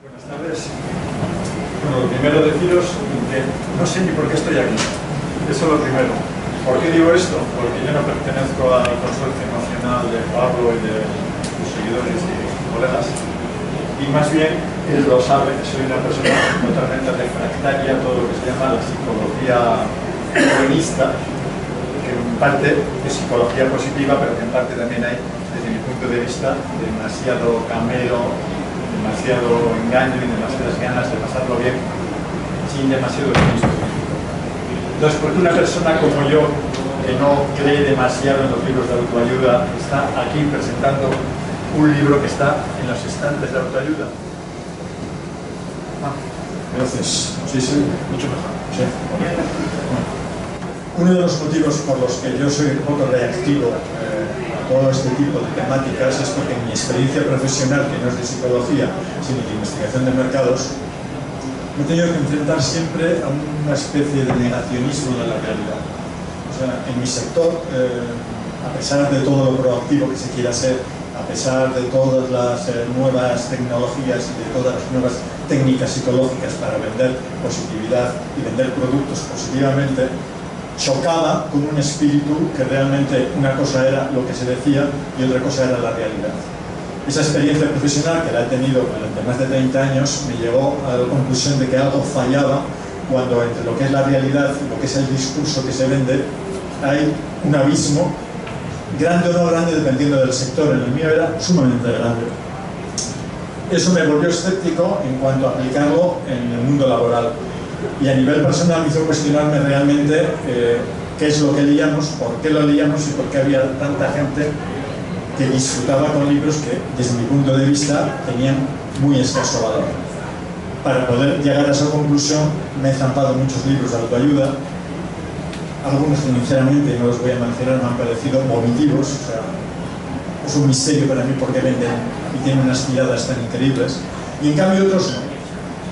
Buenas tardes. Bueno, lo primero deciros que no sé ni por qué estoy aquí. Eso es lo primero. ¿Por qué digo esto? Porque yo no pertenezco al consorcio emocional de Pablo y de sus seguidores y colegas. Y más bien, él lo sabe, soy una persona totalmente refractaria a todo lo que se llama la psicología buenista, que en parte es psicología positiva, pero que en parte también hay, desde mi punto de vista, demasiado camero, demasiado engaño y demasiadas ganas de pasarlo bien sin demasiado registro. Entonces, porque una persona como yo, que no cree demasiado en los libros de autoayuda, está aquí presentando un libro que está en los estantes de autoayuda? Gracias. Sí, mucho mejor. Sí. Uno de los motivos por los que yo soy un poco reactivo a todo este tipo de temáticas es porque en mi experiencia profesional, que no es de psicología, sino de investigación de mercados, me he tenido que enfrentar siempre a una especie de negacionismo de la realidad. O sea, en mi sector, a pesar de todo lo proactivo que se quiera ser, a pesar de todas las nuevas tecnologías y de todas las nuevas técnicas psicológicas para vender positividad y vender productos positivamente, chocaba con un espíritu que realmente una cosa era lo que se decía y otra cosa era la realidad. Esa experiencia profesional que la he tenido durante más de 30 años me llevó a la conclusión de que algo fallaba cuando entre lo que es la realidad y lo que es el discurso que se vende hay un abismo grande o no grande dependiendo del sector. En el mío era sumamente grande. Eso me volvió escéptico en cuanto a aplicarlo en el mundo laboral. Y a nivel personal me hizo cuestionarme realmente qué es lo que leíamos, por qué lo leíamos y por qué había tanta gente que disfrutaba con libros que, desde mi punto de vista, tenían muy escaso valor. Para poder llegar a esa conclusión me he zampado muchos libros de autoayuda. Algunos, sinceramente, no los voy a mencionar, me han parecido vomitivos. O sea, es un misterio para mí por qué venden y tienen unas tiradas tan increíbles. Y en cambio otros no.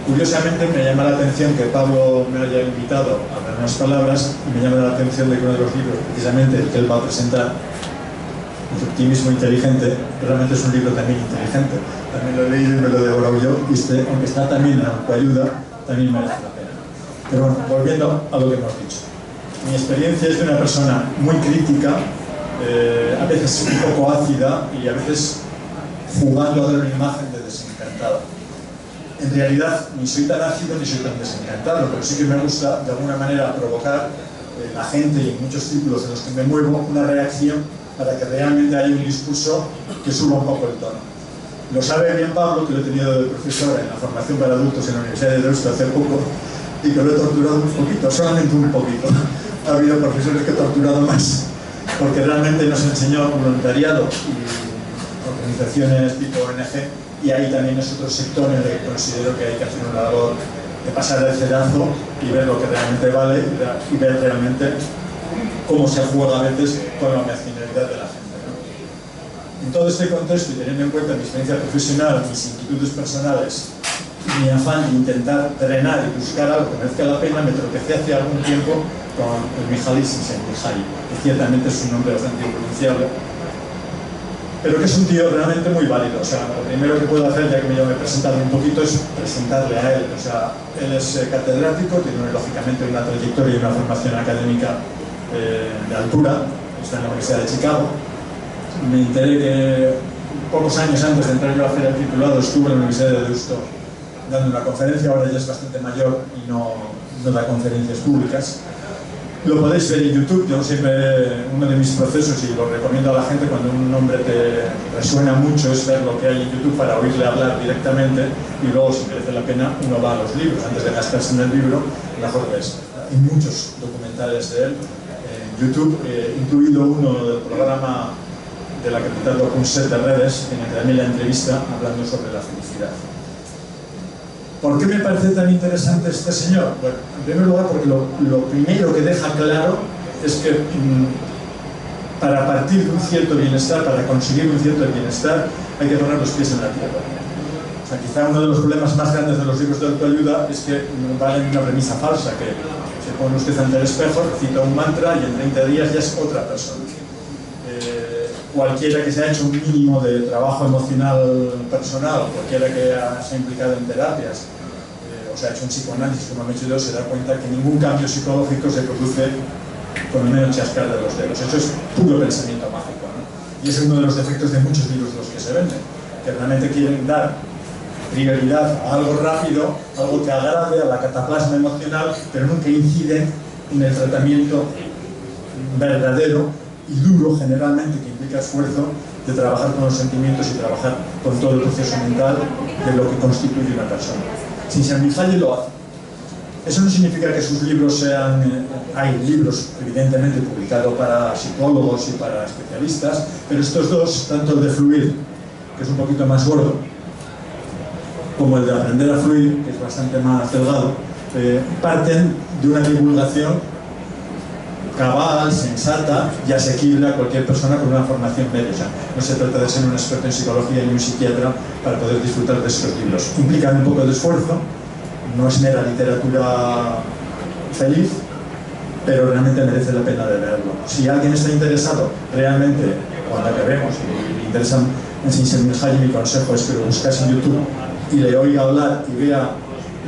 Curiosamente me llama la atención que Pablo me haya invitado a dar unas palabras y me llama la atención de que uno de los libros, precisamente el que él va a presentar, El optimismo inteligente, realmente es un libro también inteligente. También lo he leído y me lo he devorado yo, y aunque está también en autoayuda, también merece la pena. Pero bueno, volviendo a lo que hemos dicho. Mi experiencia es de una persona muy crítica, a veces un poco ácida y a veces jugando a dar una imagen de desencantado. En realidad, ni soy tan ácido ni soy tan desencantado, pero sí que me gusta, de alguna manera, provocar en la gente y en muchos círculos en los que me muevo una reacción para que realmente haya un discurso que suba un poco el tono. Lo sabe bien Pablo, que lo he tenido de profesor en la formación para adultos en la Universidad de Deusto hace poco, y que lo he torturado un poquito, solamente un poquito. Ha habido profesores que he torturado más, porque realmente nos enseñó voluntariado y organizaciones tipo ONG, y ahí también es otro sector en el que considero que hay que hacer una labor de pasar el cedazo y ver lo que realmente vale y ver realmente cómo se juega a veces con la marginalidad de la gente, ¿no? En todo este contexto y teniendo en cuenta mi experiencia profesional, mis inquietudes personales y mi afán de intentar drenar y buscar algo que merezca la pena, me tropecé hace algún tiempo con el Mihaly Csikszentmihalyi, que ciertamente es un nombre bastante impronunciable, pero que es un tío realmente muy válido. O sea, lo primero que puedo hacer, ya que me he presentado un poquito, es presentarle a él. O sea, él es catedrático, tiene lógicamente una trayectoria y una formación académica de altura, está en la Universidad de Chicago. Me enteré que pocos años antes de entrar yo a hacer el titulado estuve en la Universidad de Deusto dando una conferencia. Ahora ya es bastante mayor y no da conferencias públicas. Lo podéis ver en YouTube. Yo siempre, uno de mis procesos, y lo recomiendo a la gente cuando un nombre te resuena mucho, es ver lo que hay en YouTube para oírle hablar directamente, y luego, si merece la pena, uno va a los libros. Antes de gastarse en el libro, mejor ves. Hay muchos documentales de él en YouTube, incluido uno del programa de la capital de un set de redes, en el que también la entrevista hablando sobre la felicidad. ¿Por qué me parece tan interesante este señor? Bueno, en primer lugar porque lo primero que deja claro es que para partir de un cierto bienestar, para conseguir un cierto bienestar, hay que poner los pies en la tierra. O sea, quizá uno de los problemas más grandes de los libros de autoayuda es que valen una premisa falsa, que se pone usted ante el espejo, recita un mantra y en 30 días ya es otra persona. cualquiera que se ha hecho un mínimo de trabajo emocional personal, cualquiera que se ha implicado en terapias, o se ha hecho un psicoanálisis como han hecho yo, se da cuenta que ningún cambio psicológico se produce con el menos chascar de los dedos. Eso es puro pensamiento mágico, ¿no? Y es uno de los defectos de muchos libros de los que se venden, que realmente quieren dar prioridad a algo rápido, algo que agrade a la cataplasma emocional, pero nunca inciden en el tratamiento verdadero y duro, generalmente, que implica esfuerzo de trabajar con los sentimientos y trabajar con todo el proceso mental de lo que constituye una persona. Csikszentmihalyi lo hace. Eso no significa que sus libros sean... hay libros, evidentemente, publicados para psicólogos y para especialistas, pero estos dos, tanto el de Fluir, que es un poquito más gordo, como el de Aprender a Fluir, que es bastante más delgado, parten de una divulgación cabal, sensata y asequible a cualquier persona con una formación media. O sea, no se trata de ser un experto en psicología ni un psiquiatra para poder disfrutar de estos libros. Implican un poco de esfuerzo, no es mera literatura feliz, pero realmente merece la pena de leerlo. Si alguien está interesado realmente, cuando acabemos y le interesan en Csikszentmihalyi, mi consejo es que lo buscase en YouTube y le oiga hablar y vea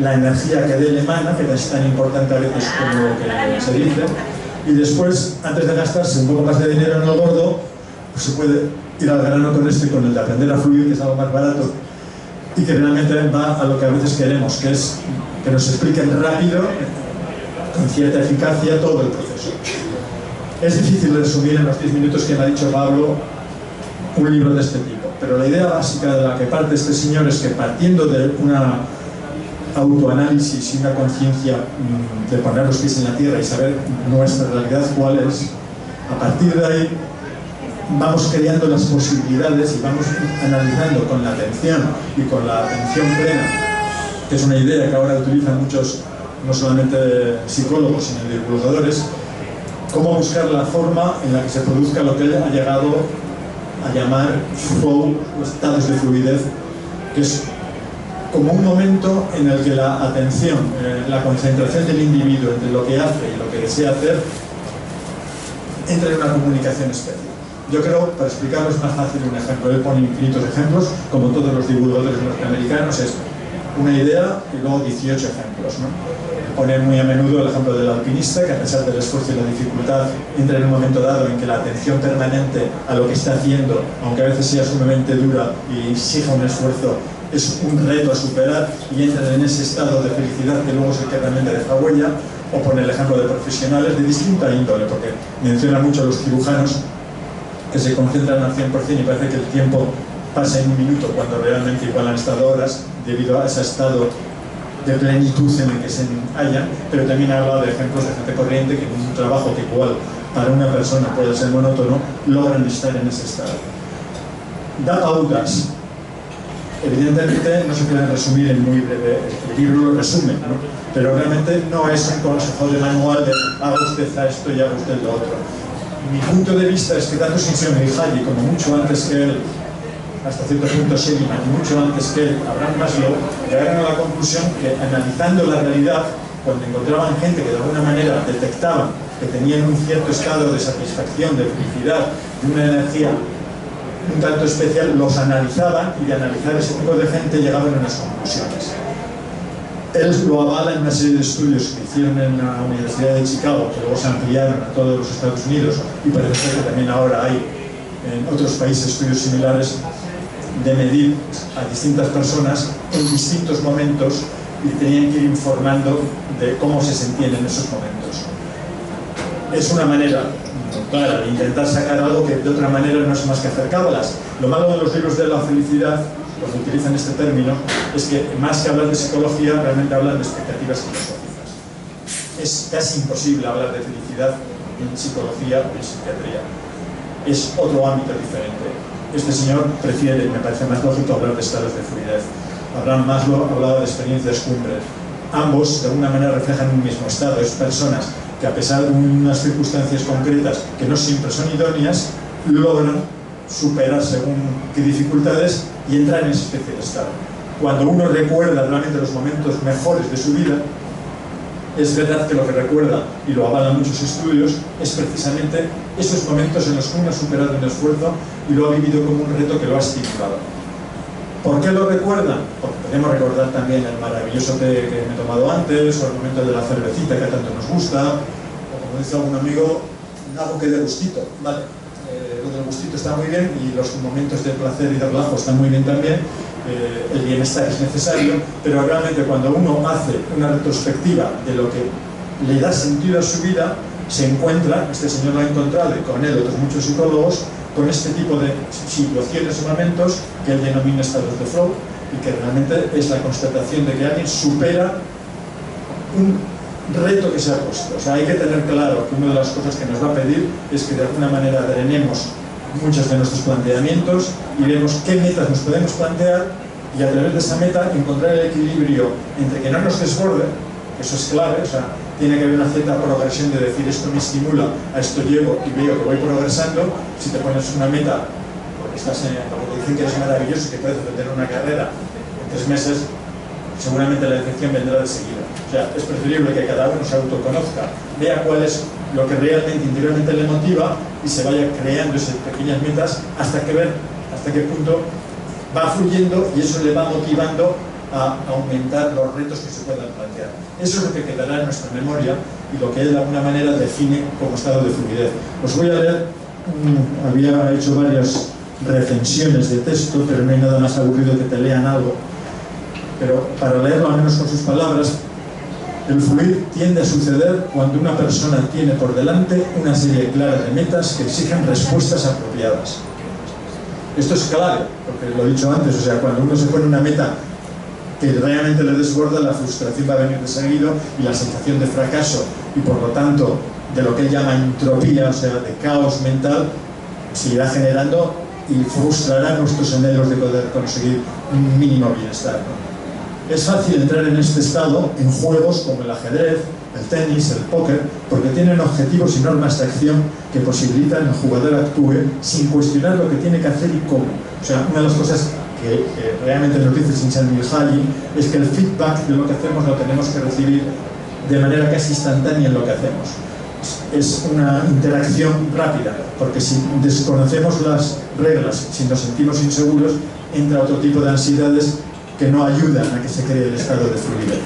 la energía que de él emana, que es tan importante a veces como lo que se dice. Y después, antes de gastarse un poco más de dinero en el gordo, pues se puede ir al grano con este, con el de Aprender a Fluir, que es algo más barato y que realmente va a lo que a veces queremos, que es que nos expliquen rápido, con cierta eficacia, todo el proceso. Es difícil resumir en los 10 minutos que me ha dicho Pablo un libro de este tipo, pero la idea básica de la que parte este señor es que, partiendo de una autoanálisis y una conciencia de poner los pies en la tierra y saber nuestra realidad cuál es, a partir de ahí vamos creando las posibilidades y vamos analizando con la atención y con la atención plena, que es una idea que ahora utilizan muchos, no solamente psicólogos, sino divulgadores, cómo buscar la forma en la que se produzca lo que él ha llegado a llamar flow, estados de fluidez, que es como un momento en el que la atención, la concentración del individuo entre lo que hace y lo que desea hacer, entra en una comunicación especial. Yo creo, para explicarlo es más fácil un ejemplo. Él pone infinitos ejemplos, como todos los divulgadores norteamericanos, es una idea y luego 18 ejemplos, ¿no? Pone muy a menudo el ejemplo del alpinista, que a pesar del esfuerzo y la dificultad, entra en un momento dado en que la atención permanente a lo que está haciendo, aunque a veces sea sumamente dura y exija un esfuerzo, es un reto a superar, y entra en ese estado de felicidad que luego es el que realmente deja huella. O pone el ejemplo de profesionales de distinta índole, porque menciona mucho a los cirujanos que se concentran al 100% y parece que el tiempo pasa en un minuto, cuando realmente igual han estado horas, debido a ese estado de plenitud en el que se hallan. Pero también habla de ejemplos de gente corriente que en un trabajo que igual para una persona puede ser monótono, logran estar en ese estado. Da pautas. Evidentemente no se pueden resumir en muy breve, el libro lo resume, ¿no? Pero realmente no es un consejo de manual de haga usted esto y haga usted lo otro. Mi punto de vista es que tanto Csikszentmihalyi como mucho antes que él, hasta cierto punto Seligman, y mucho antes que él, Abraham Maslow, llegaron a la conclusión que, analizando la realidad, cuando encontraban gente que de alguna manera detectaban que tenían un cierto estado de satisfacción, de felicidad, de una energía un tanto especial, los analizaban, y de analizar ese tipo de gente llegaban a unas conclusiones. Él lo avala en una serie de estudios que hicieron en la Universidad de Chicago, que luego se ampliaron a todos los Estados Unidos, y parece ser que también ahora hay en otros países estudios similares, de medir a distintas personas en distintos momentos, y tenían que ir informando de cómo se sentían en esos momentos. Es una manera clara de intentar sacar algo que de otra manera no es más que hacer cábalas. Lo malo de los libros de la felicidad, cuando utilizan este término, es que más que hablar de psicología, realmente hablan de expectativas filosóficas. Es casi imposible hablar de felicidad en psicología o en psiquiatría. Es otro ámbito diferente. Este señor prefiere, me parece más lógico, hablar de estados de fluidez. Abraham Maslow hablaba de experiencias cumbre. Ambos, de alguna manera, reflejan un mismo estado. Es personas que, a pesar de unas circunstancias concretas que no siempre son idóneas, logran superar según qué dificultades y entrar en esa especie de estado. Cuando uno recuerda realmente los momentos mejores de su vida, Es verdad que lo que recuerda, y lo avalan muchos estudios, es precisamente esos momentos en los que uno ha superado un esfuerzo y lo ha vivido como un reto que lo ha estimulado. ¿Por qué lo recuerda? Porque podemos recordar también el maravilloso té que me he tomado antes, o el momento de la cervecita que tanto nos gusta, o como dice algún amigo, algo que dé gustito. Vale, lo del gustito está muy bien y los momentos de placer y de relajo están muy bien también. El bienestar es necesario, pero realmente cuando uno hace una retrospectiva de lo que le da sentido a su vida, se encuentra, este señor lo ha encontrado y con él otros muchos psicólogos, con este tipo de situaciones o momentos que él denomina estados de flow y que realmente es la constatación de que alguien supera un reto que se ha puesto. O sea, hay que tener claro que una de las cosas que nos va a pedir es que de alguna manera drenemos muchos de nuestros planteamientos y vemos qué metas nos podemos plantear y a través de esa meta encontrar el equilibrio entre que no nos desborde, que eso es clave, o sea, tiene que haber una cierta progresión de decir esto me estimula, a esto llego y veo que voy progresando. Si te pones una meta, porque estás en, porque te dicen que eres maravilloso y que puedes tener una carrera en 3 meses, seguramente la decepción vendrá de seguida. O sea, es preferible que cada uno se autoconozca, vea cuál es lo que realmente interiormente le motiva y se vaya creando esas pequeñas metas hasta qué punto va fluyendo y eso le va motivando a aumentar los retos que se puedan plantear. Eso es lo que quedará en nuestra memoria y lo que él de alguna manera define como estado de fluidez. Os voy a leer, había hecho varias recensiones de texto, pero no hay nada más aburrido que te lean algo. Pero para leerlo al menos con sus palabras, el fluir tiende a suceder cuando una persona tiene por delante una serie clara de metas que exigen respuestas apropiadas. Esto es clave, porque lo he dicho antes, o sea, cuando uno se pone una meta que realmente le desborda, la frustración va a venir de seguido y la sensación de fracaso y por lo tanto de lo que él llama entropía, o sea, de caos mental, se irá generando y frustrará nuestros anhelos de poder conseguir un mínimo bienestar, ¿no? Es fácil entrar en este estado en juegos como el ajedrez, el tenis, el póker, porque tienen objetivos y normas de acción que posibilitan que el jugador actúe sin cuestionar lo que tiene que hacer y cómo. O sea, una de las cosas que realmente nos dice Csikszentmihalyi es que el feedback de lo que hacemos lo tenemos que recibir de manera casi instantánea en lo que hacemos. Es una interacción rápida, porque si desconocemos las reglas, si nos sentimos inseguros, entra otro tipo de ansiedades que no ayudan a que se cree el estado de fluidez.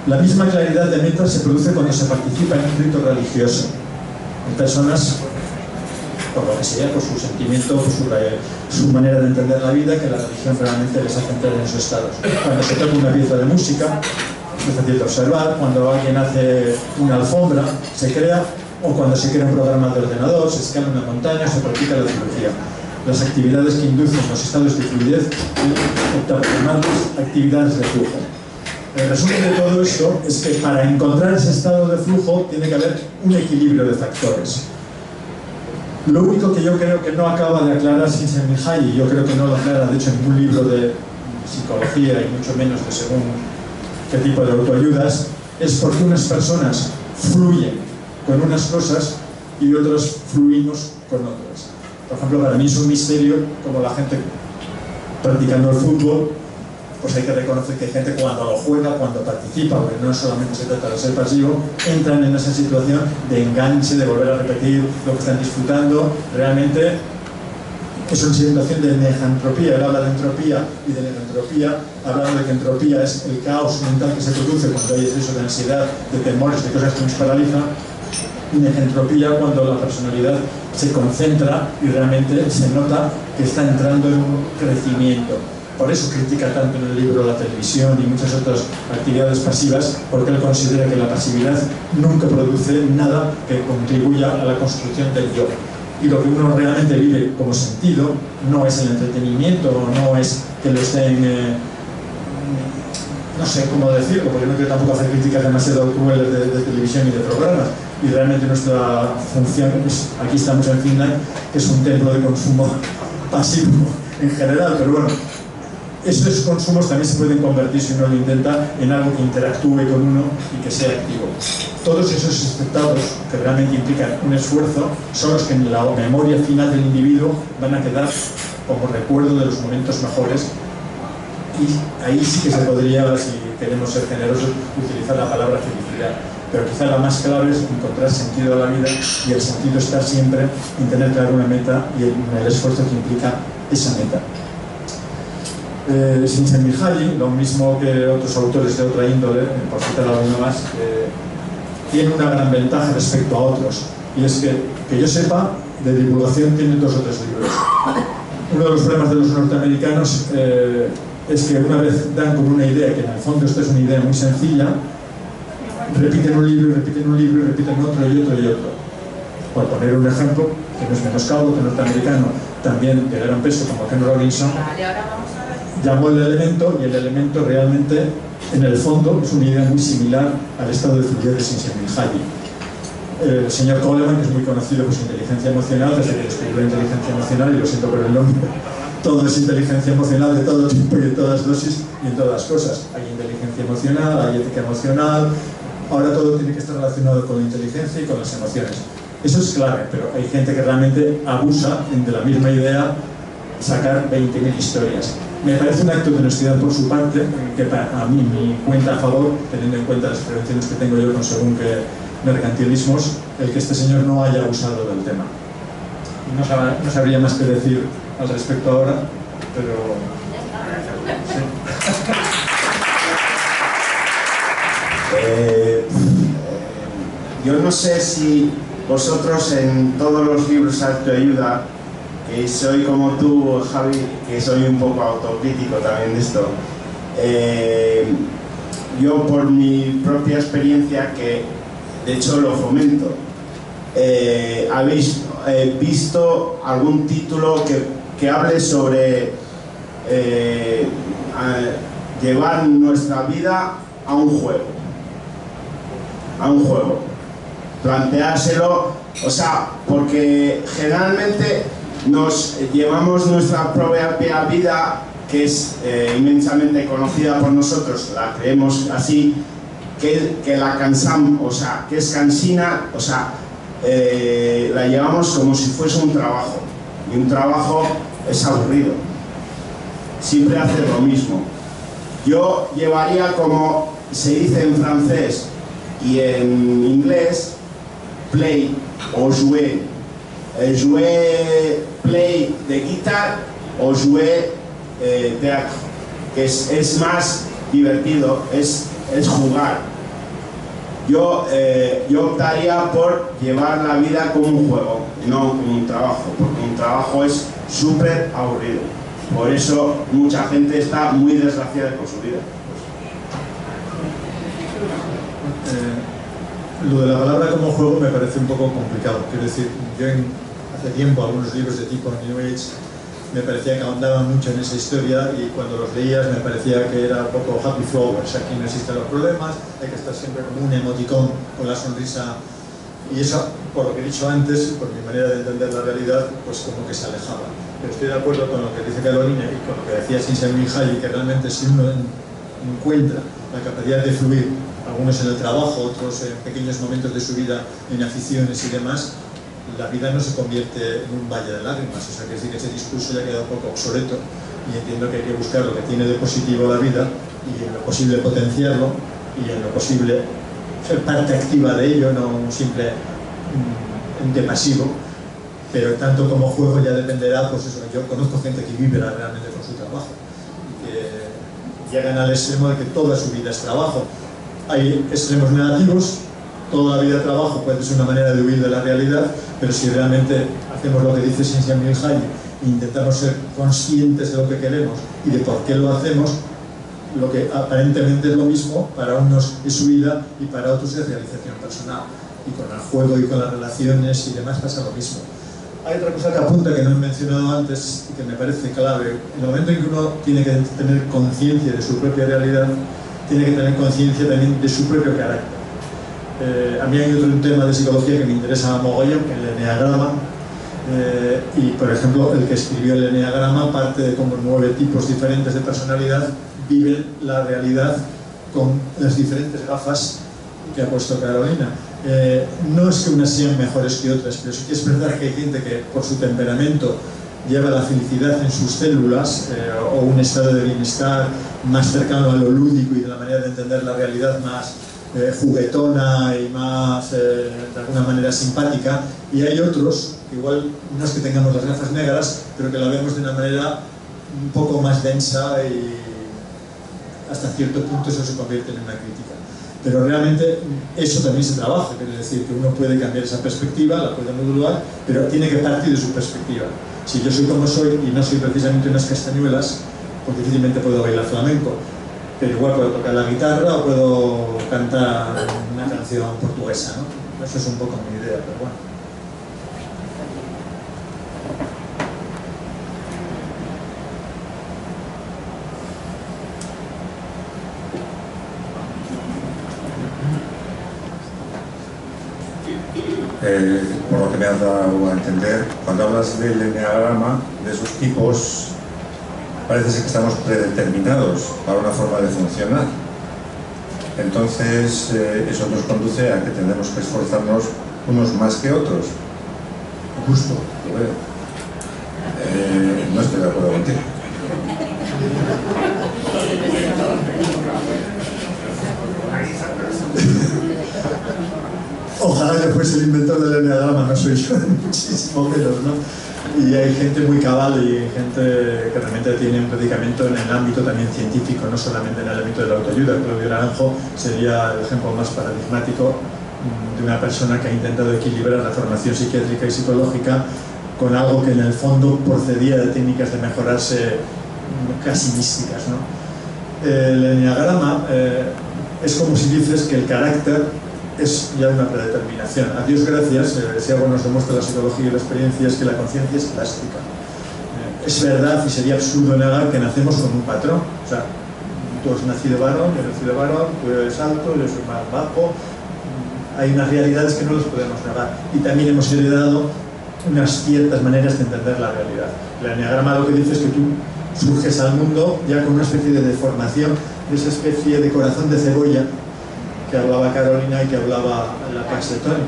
La misma claridad de metas se produce cuando se participa en un rito religioso. En personas, por lo que sea, por su sentimiento, por su manera de entender la vida, que la religión realmente les hace entrar en esos estados. Cuando se toca una pieza de música, es fácil de observar. Cuando alguien hace una alfombra, se crea, o cuando se crea un programa de ordenador, se escala una montaña, se practica la cirugía. Las actividades que inducen los estados de fluidez optan por llamarlas actividades de flujo. El resumen de todo esto es que para encontrar ese estado de flujo tiene que haber un equilibrio de factores. Lo único que yo creo que no acaba de aclarar Csikszentmihalyi, yo creo que no lo aclara de hecho en ningún libro de psicología y mucho menos de según qué tipo de autoayudas, es porque unas personas fluyen con unas cosas y otras fluimos con otras. Por ejemplo, para mí es un misterio como la gente practicando el fútbol, pues hay que reconocer que hay gente cuando lo juega, cuando participa, porque no solamente se trata de ser pasivo, entran en esa situación de enganche, de volver a repetir lo que están disfrutando. Realmente es una situación de negantropía. Él habla de entropía y de negantropía, hablando de que entropía es el caos mental que se produce cuando hay exceso de ansiedad, de temores, de cosas que nos paralizan, y negentropía cuando la personalidad se concentra y realmente se nota que está entrando en un crecimiento. Por eso critica tanto en el libro la televisión y muchas otras actividades pasivas, porque él considera que la pasividad nunca produce nada que contribuya a la construcción del yo. Y lo que uno realmente vive como sentido no es el entretenimiento, no es que lo estén, no sé cómo decirlo, porque no quiero tampoco hacer críticas demasiado crueles de televisión y de programas. Y realmente nuestra función es, aquí estamos en Finland, que es un templo de consumo pasivo en general, pero bueno, esos consumos también se pueden convertir, si uno lo intenta, en algo que interactúe con uno y que sea activo. Todos esos estados que realmente implican un esfuerzo son los que en la memoria final del individuo van a quedar como recuerdo de los momentos mejores y ahí sí que se podría, si queremos ser generosos, utilizar la palabra felicidad. Pero quizá la más clave es encontrar sentido a la vida, y el sentido está siempre en tener claro una meta y en el esfuerzo que implica esa meta. Csikszentmihalyi, lo mismo que otros autores de otra índole, por citar alguno más, tiene una gran ventaja respecto a otros, y es que yo sepa, de divulgación tiene 2 o 3 libros. Uno de los problemas de los norteamericanos es que una vez dan como una idea, que en el fondo esto es una idea muy sencilla, repiten un libro y repiten un libro y repiten otro y otro y otro. Por poner un ejemplo, que no es menoscabo, que norteamericano también de gran peso, como Ken Robinson, llamó el elemento, y el elemento realmente, en el fondo, es una idea muy similar al estado de fluidez de Csikszentmihalyi. El señor Coleman, que es muy conocido por su inteligencia emocional, desde que descubrió la inteligencia emocional, y lo siento por el nombre, todo es inteligencia emocional de todo tipo y de todas dosis y en todas cosas. Hay inteligencia emocional, hay ética emocional, ahora todo tiene que estar relacionado con la inteligencia y con las emociones. Eso es clave, pero hay gente que realmente abusa de la misma idea, sacar 20.000 historias. Me parece un acto de honestidad por su parte, que a mí me cuenta a favor, teniendo en cuenta las prevenciones que tengo yo con según qué mercantilismos, el que este señor no haya abusado del tema. No sabría más que decir al respecto ahora, pero... Sí. Yo no sé si vosotros en todos los libros de autoayuda, que soy como tú, Javi, que soy un poco autocrítico también de esto, yo por mi propia experiencia, que de hecho lo fomento, ¿habéis visto algún título que hable sobre llevar nuestra vida a un juego? A un juego. Planteárselo, o sea, porque generalmente nos llevamos nuestra propia vida, que es inmensamente conocida por nosotros, la creemos así, que la cansamos, o sea, que es cansina, o sea, la llevamos como si fuese un trabajo, y un trabajo es aburrido, siempre hacer lo mismo. Yo llevaría, como se dice en francés y en inglés, play o jouer, play de guitarra o jouer teatro, que es más divertido, es jugar. Yo optaría por llevar la vida como un juego, no como un trabajo, porque un trabajo es súper aburrido. Por eso mucha gente está muy desgraciada con su vida. Lo de la palabra como juego me parece un poco complicado. Quiero decir, yo hace tiempo algunos libros de tipo New Age me parecía que ahondaban mucho en esa historia, y cuando los leías me parecía que era un poco happy flowers, aquí no existen los problemas, hay que estar siempre como un emoticón con la sonrisa, y eso, por lo que he dicho antes, por mi manera de entender la realidad, pues como que se alejaba. Pero estoy de acuerdo con lo que dice Carolina y con lo que decía Csikszentmihalyi, que realmente si uno encuentra la capacidad de fluir, algunos en el trabajo, otros en pequeños momentos de su vida, en aficiones y demás, la vida no se convierte en un valle de lágrimas. O sea, que decir que ese discurso ya queda un poco obsoleto, y entiendo que hay que buscar lo que tiene de positivo la vida, y en lo posible potenciarlo, y en lo posible ser parte activa de ello, no un simple ente pasivo. Pero tanto como juego ya dependerá, pues eso, yo conozco gente que vive realmente con su trabajo, y que llegan al extremo de que toda su vida es trabajo. Hay extremos negativos, toda la vida de trabajo puede ser una manera de huir de la realidad, pero si realmente hacemos lo que dice Csikszentmihalyi e intentamos ser conscientes de lo que queremos y de por qué lo hacemos, lo que aparentemente es lo mismo, para unos es huida y para otros es realización personal. Y con el juego y con las relaciones y demás pasa lo mismo. Hay otra cosa que apunta, que no he mencionado antes y que me parece clave. En el momento en que uno tiene que tener conciencia de su propia realidad, tiene que tener conciencia también de su propio carácter. A mí hay otro tema de psicología que me interesa mogollón, el eneagrama, y por ejemplo el que escribió el eneagrama parte de cómo 9 tipos diferentes de personalidad viven la realidad con las diferentes gafas que ha puesto Carolina. No es que unas sean mejores que otras, pero sí que es verdad que hay gente que por su temperamento lleva la felicidad en sus células o un estado de bienestar más cercano a lo lúdico y de la manera de entender la realidad más juguetona y más, de alguna manera, simpática, y hay otros, que igual no es que tengamos las gafas negras, pero que la vemos de una manera un poco más densa y hasta cierto punto eso se convierte en una crítica. Pero realmente eso también se trabaja, quiere decir que uno puede cambiar esa perspectiva, la puede modular, pero tiene que partir de su perspectiva. Si yo soy como soy y no soy precisamente unas castañuelas, pues difícilmente puedo bailar flamenco, pero igual puedo tocar la guitarra o puedo cantar una canción portuguesa, ¿no? Eso es un poco mi idea, pero bueno. Por lo que me has dado a entender, cuando hablas del enneagrama, de esos tipos, parece ser que estamos predeterminados para una forma de funcionar. Entonces, eso nos conduce a que tendremos que esforzarnos unos más que otros. Justo. Lo veo. No estoy de acuerdo contigo. Ojalá que fuese el inventor del enneagrama, no soy yo, muchísimo menos, ¿no? Y hay gente muy cabal y gente que realmente tiene un predicamento en el ámbito también científico, no solamente en el ámbito de la autoayuda. Claudio Naranjo sería el ejemplo más paradigmático de una persona que ha intentado equilibrar la formación psiquiátrica y psicológica con algo que en el fondo procedía de técnicas de mejorarse casi místicas, ¿no? El enneagrama es como si dices que el carácter es ya una predeterminación. A Dios gracias, si algo nos demuestra la psicología y la experiencia, es que la conciencia es plástica. Es verdad y sería absurdo negar que nacemos con un patrón. O sea, tú has nacido varón, yo he nacido varón, tú eres alto, yo soy más bajo. Hay unas realidades que no las podemos negar. Y también hemos heredado unas ciertas maneras de entender la realidad. El enneagrama lo que dice es que tú surges al mundo ya con una especie de deformación, de esa especie de corazón de cebolla que hablaba Carolina y que hablaba la Pax de Tony,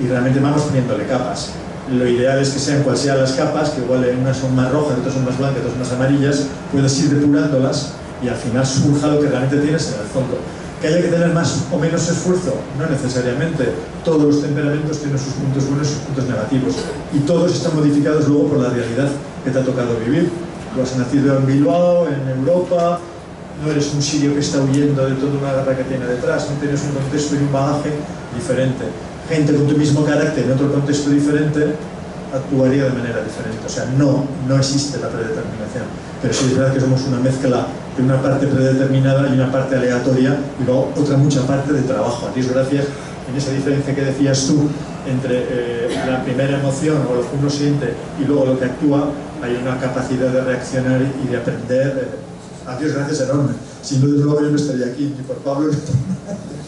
y realmente vamos poniéndole capas. Lo ideal es que sean cuales sean las capas, que igual unas son más rojas, otras son más blancas, otras son más amarillas, puedes ir depurándolas y al final surja lo que realmente tienes en el fondo. ¿Que haya que tener más o menos esfuerzo? No necesariamente. Todos los temperamentos tienen sus puntos buenos y sus puntos negativos, y todos están modificados luego por la realidad que te ha tocado vivir. Tú has nacido en Bilbao, en Europa, no eres un sirio que está huyendo de toda una guerra que tiene detrás, no tienes un contexto y un bagaje diferente. Gente con tu mismo carácter en otro contexto diferente actuaría de manera diferente. O sea, no existe la predeterminación, pero sí es verdad que somos una mezcla de una parte predeterminada y una parte aleatoria, y luego otra mucha parte de trabajo. A Dios gracias, en esa diferencia que decías tú entre la primera emoción o lo que uno siente y luego lo que actúa, hay una capacidad de reaccionar y de aprender, a Dios gracias, enorme. Si no, desde luego yo no estaría aquí, ni por Pablo ni por nadie.